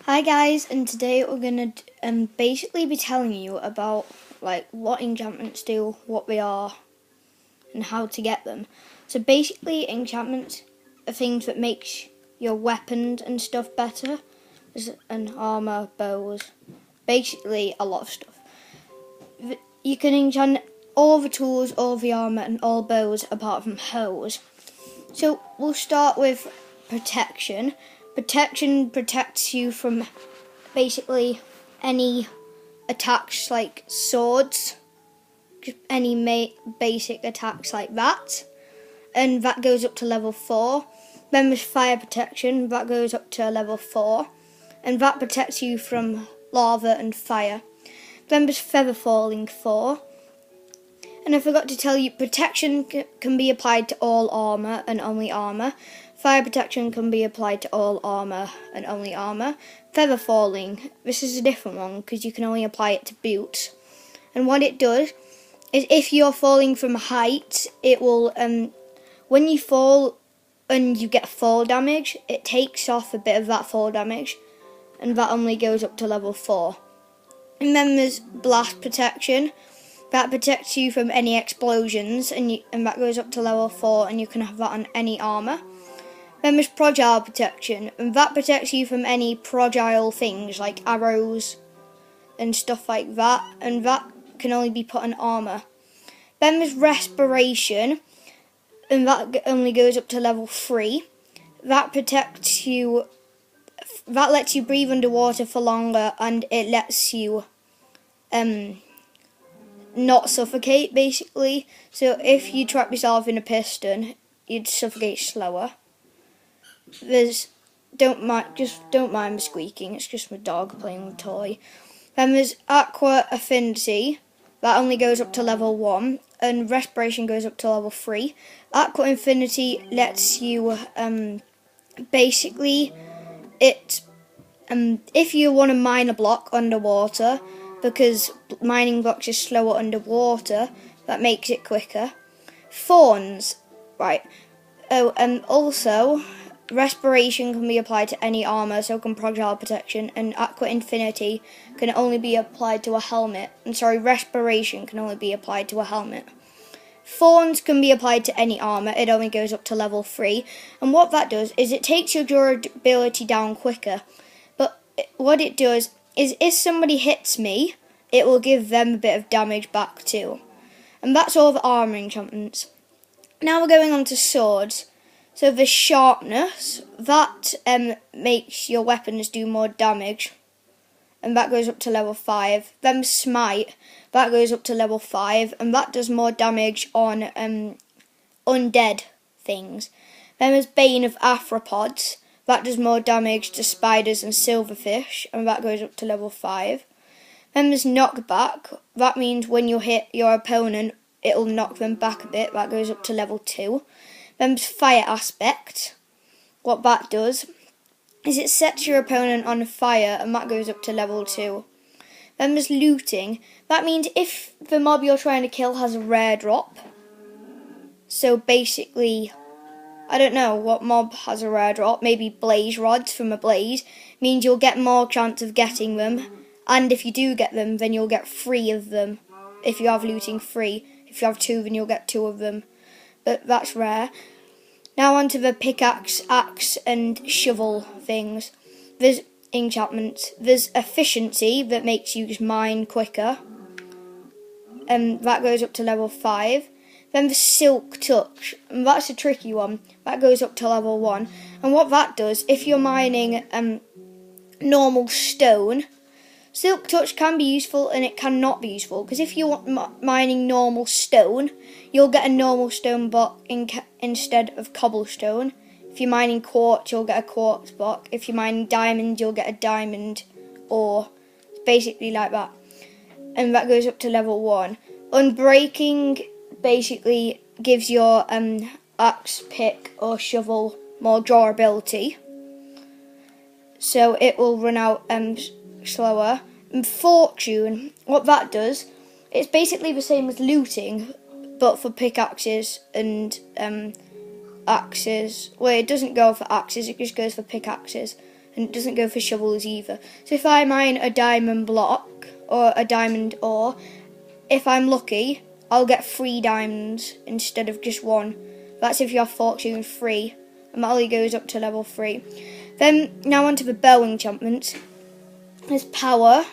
Hi guys, and today we're gonna basically be telling you about what enchantments do, what they are, and how to get them. So basically, enchantments are things that makes your weapons and stuff better, and armor, bows, basically a lot of stuff. You can enchant all the tools, all the armor, and all bows apart from hose. So we'll start with protection. Protection protects you from basically any attacks like swords, any basic attacks like that, and that goes up to level 4. Then there's fire protection, that goes up to level 4, and that protects you from lava and fire. Then there's feather falling 4. And I forgot to tell you, protection can be applied to all armour and only armour. Fire protection can be applied to all armour and only armour. Feather falling, this is a different one because you can only apply it to boots. And what it does is if you're falling from height, it will, when you fall and you get fall damage, it takes off a bit of that fall damage, and that only goes up to level 4. And then there's blast protection. That protects you from any explosions, and that goes up to level 4, and you can have that on any armour. Then there's fragile protection, and that protects you from any fragile things like arrows and stuff like that, and that can only be put on armour. Then there's respiration, and that only goes up to level 3. That protects you, that lets you breathe underwater for longer, and it lets you not suffocate, basically. So if you trap yourself in a piston, you'd suffocate slower. Don't mind the squeaking, it's just my dog playing with a toy. Then there's aqua affinity, that only goes up to level 1, and respiration goes up to level 3. Aqua affinity lets you basically if you want to mine a block underwater, because mining blocks is slower underwater, that makes it quicker. Thorns, right. Also, respiration can be applied to any armour, so can fragile protection, and aqua infinity can only be applied to a helmet. Respiration can only be applied to a helmet. Thorns can be applied to any armour, it only goes up to level 3, and what that does is it takes your durability down quicker. But what it does is if somebody hits me, it will give them a bit of damage back too. And that's all the armour enchantments. Now we're going on to swords. So the sharpness, that makes your weapons do more damage, and that goes up to level 5. Then smite, that goes up to level 5, and that does more damage on undead things. Then there's bane of arthropods, that does more damage to spiders and silverfish, and that goes up to level 5. Then there's knockback, that means when you hit your opponent, it'll knock them back a bit, that goes up to level 2. Then there's fire aspect, what that does is it sets your opponent on fire, and that goes up to level 2. Then there's looting, that means if the mob you're trying to kill has a rare drop, so basically, I don't know what mob has a rare drop, maybe blaze rods from a blaze, means you'll get more chance of getting them, and if you do get them, then you'll get 3 of them, if you have looting 3, if you have 2 then you'll get 2 of them, but that's rare. Now on to the pickaxe, axe and shovel things. There's enchantments, there's efficiency that makes you just mine quicker, and that goes up to level 5. Then the silk touch, and that's a tricky one, that goes up to level 1, and what that does, if you're mining normal stone, silk touch can be useful and it can not be useful, because if you're mining normal stone, you'll get a normal stone block instead of cobblestone. If you're mining quartz, you'll get a quartz block. If you're mining diamond, you'll get a diamond ore. It's basically like that, and that goes up to level 1. Unbreaking basically gives your axe, pick or shovel more durability, so it will run out slower. And fortune, what that does, it's basically the same as looting, but for pickaxes and axes. Well, it doesn't go for axes, it just goes for pickaxes and it doesn't go for shovels either. So if I mine a diamond block or a diamond ore, if I'm lucky, I'll get 3 diamonds instead of just 1. That's if you have fortune 3, and that only goes up to level 3. Then now onto the bow enchantments. There's power.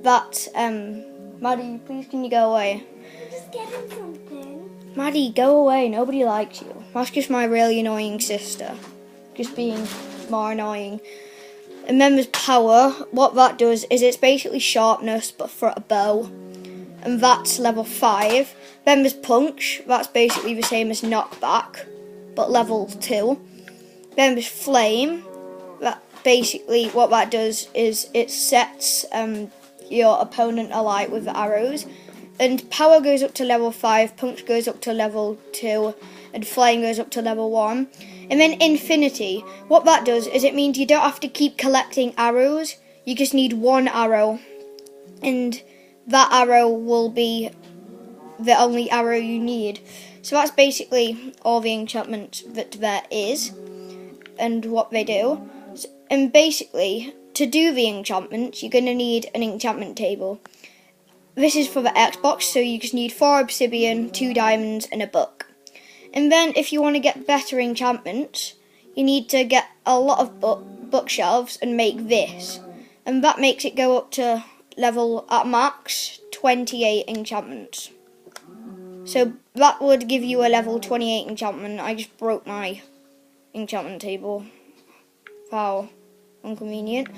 That Maddie, please can you go away? I'm just getting something. Maddie, go away. Nobody likes you. That's just my really annoying sister. Just being more annoying. And then there's power. What that does is it's basically sharpness, but for a bow. And that's level 5. Then there's punch. That's basically the same as knockback, but level 2. Then there's flame. That basically what that does is it sets your opponent alight with the arrows. And power goes up to level 5, punch goes up to level 2, and flame goes up to level 1. And then infinity, what that does is it means you don't have to keep collecting arrows, you just need 1 arrow. And that arrow will be the only arrow you need. So that's basically all the enchantments that there is, and what they do. And basically, to do the enchantments, you're going to need an enchantment table. This is for the Xbox, so you just need 4 obsidian, 2 diamonds, and a book. And then, if you want to get better enchantments, you need to get a lot of bookshelves and make this. And that makes it go up to level, at max, 28 enchantments. So that would give you a level 28 enchantment. I just broke my enchantment table. How inconvenient.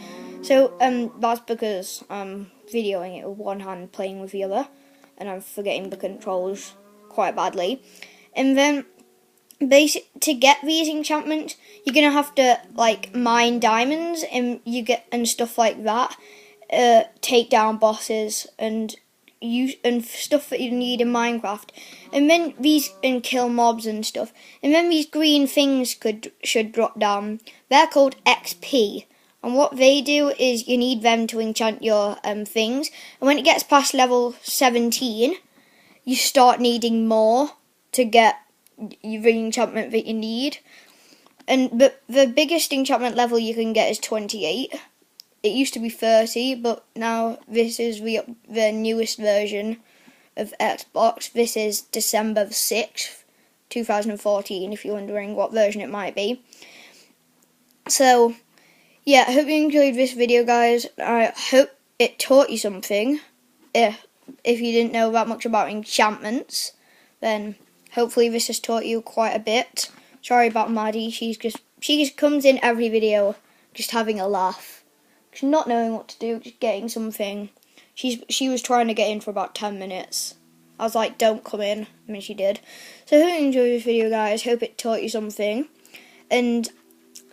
So that's because I'm videoing it with one hand, playing with the other, and I'm forgetting the controls quite badly. And then to get these enchantments, you're gonna have to like mine diamonds and stuff like that, take down bosses and stuff that you need in Minecraft, and then and kill mobs and stuff. And then these green things should drop down. They're called XP. And what they do is you need them to enchant your things. And when it gets past level 17, you start needing more to get the enchantment that you need. But the biggest enchantment level you can get is 28. It used to be 30, but now this is the newest version of Xbox. This is December 6th, 2014, if you're wondering what version it might be. So, yeah, I hope you enjoyed this video, guys. I hope it taught you something. If you didn't know that much about enchantments, then hopefully this has taught you quite a bit. Sorry about Maddie. She just comes in every video just having a laugh. She's not knowing what to do, just getting something. She was trying to get in for about 10 minutes. I was like, don't come in. And then she did. So I hope you enjoyed this video, guys. Hope it taught you something. And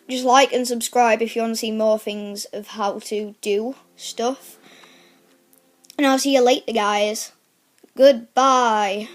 just like and subscribe if you want to see more things of how to do stuff. And I'll see you later, guys. Goodbye.